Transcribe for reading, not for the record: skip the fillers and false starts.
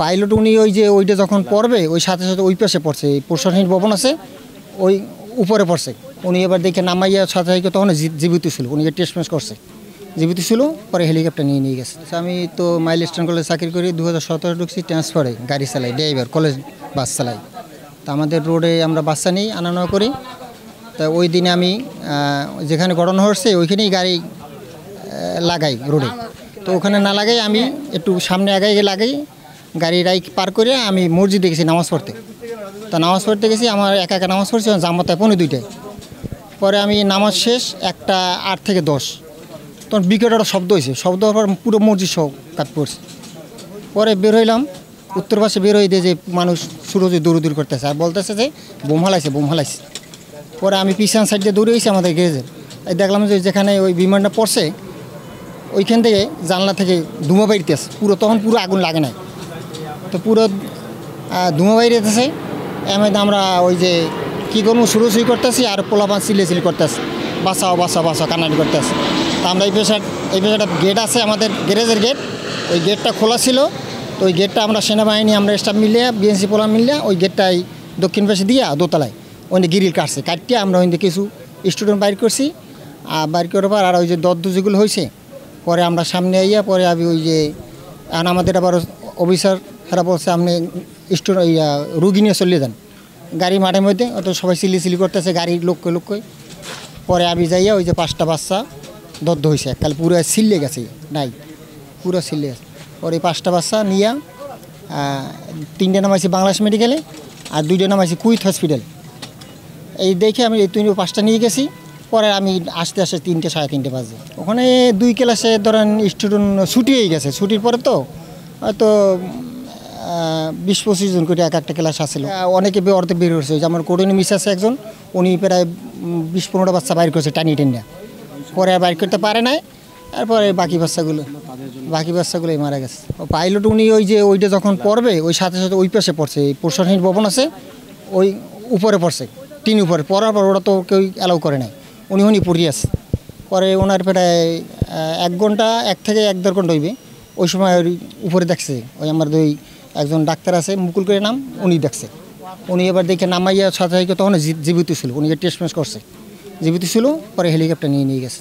Pilot উনি ওই যে ওইটা যখন পড়বে ওই সাথে সাথে ওই পাশে পড়ছে, প্রশাসনিক ভবন আছে ওই উপরে পড়ছে। উনি এবার দেখে নামাইয়া সাথে সাথে তখন জীবিত ছিল, উনি টেস্টমেন্ট করছে, জীবিত ছিল, পরে হেলিকপ্টার নিয়ে গেছে। আমি তো মাইলস্টোন কলেজে চাকরি করি, 2017 ঢুকছি, ট্রান্সফারে গাড়ি চালাই, ড্রাইভার, কলেজ বাস চালাই। তা আমাদের রোডে আমরা বাচ্চা নিই, আনা নেওয়া করি। তা ওই দিনে আমি যেখানে ঘটনা হচ্ছে ওইখানেই গাড়ি লাগাই রোডে। তো ওখানে না লাগাই আমি একটু সামনে আগাই লাগাই, গাড়ি রাইক পার করে আমি মসজিদে গেছি নামাজ পড়তে। তা নামাজ পড়তে গেছি, আমার একা একা নামাজ পড়ছি, জামাতায় 2:45। পরে আমি নামাজ শেষ 1:08 থেকে 10, তখন বিকেট একটা শব্দ হয়েছে, শব্দ হওয়ার পর পুরো মসজিদ সব কাঁপ পড়ছে। পরে বের হইলাম, উত্তর পাশে বের হয়ে দিয়ে যে মানুষ সুরজে দৌড় করতেছে আর বলতেছে যে বোম হালাইছে। পরে আমি পিছন সাইড দিয়ে দৌড়ে গেছি আমাদের গ্যারেজের, দেখলাম যে যেখানে ওই বিমানটা পড়ছে ওইখান থেকে জানলা থেকে ধুমা বাইরেতেছে, তখন পুরো আগুন লাগে নাই, তো পুরো ধুমা বাইরেতেছে। এমন আমরা ওই যে কী করবো সুরসুই করতেছি আর পোলাপান চিল্লি করতেছে, বাঁচাও কান্নাটি করতেছে। তা আমরা এই পেশাটা গেট আছে আমাদের গ্যারেজের গেট, ওই গেটটা খোলা ছিল। তো ওই গেটটা আমরা সেনাবাহিনী আমরা স্টাফ মিলিয়ে বিএনসি পোলা মিলিয়ে ওই গেটটাই দক্ষিণ পাশে দিয়ে দোতলায় ওই গিরিল কাটতে আমরা ওই কিছু স্টুডেন্ট বাইর করছি। আর বাইর করার পর আর ওই যে দদ্দু যেগুলো হয়েছে পরে আমরা সামনে আইয়া পরে আমি ওই যে আমাদের আবার অফিসার এরা বলছে আপনি রুগী নিয়ে চলে যান গাড়ি মাঠের মধ্যে, অত সবাই চিল্লি করতেছে গাড়ির লোককে। পরে আমি যাইয়া ওই যে 5টা বাচ্চা দদ্দ হয়েছে, কাল পুরো ছিল্লে গেছে, নাই পুরো ছিল্লে গেছে। পরে 5টা বাচ্চা নিয়ে 3টে নামাইছি বাংলাদেশ মেডিকেলে আর 2টে নামাইছি কুইথ হসপিটাল। এই দেখে আমি এই 5টা নিয়ে গেছি। পরে আমি আসতে 3টে 3:30 বাজে। ওখানে 2 ক্লাসে ধরেন স্টুডেন্ট ছুটি হয়ে গেছে, ছুটির পরে তো হয়তো 20-25 জন করে একটা ক্লাস আসছিল। অনেকে অর্ধেক বের করছে, যেমন কোডিনি মিস আছে একজন, উনি প্রায় 20-15টা বাচ্চা বাইর করছে টানিয়া। পরে বাইর করতে পারে নাই, তারপরে বাকি বাচ্চাগুলোই মারা গেছে। পাইলট উনি ওই যে ওইটা যখন পড়বে ওই সাথে সাথে ওই পাশে পড়ছে, প্রশাসনিক ভবন আছে ওই উপরে পড়ছে, টিন উপরে পড়ার পর ওরা তো কেউ অ্যালাউ করে নাই, উনি পড়িয়ে আছে। পরে ওনার প্রায় 1 থেকে 1.5 ঘন্টা হইবে, ওই সময় ওই উপরে দেখছে ওই আমার ওই একজন ডাক্তার আছে মুকুল করে নাম, উনি দেখছে। উনি এবার দেখে নামাইয়া সাথে তখন জীবিত ছিল, উনি টেস্টমেন্ট করছে, জীবিত ছিল, পরে হেলিকপ্টার নিয়ে গেছে।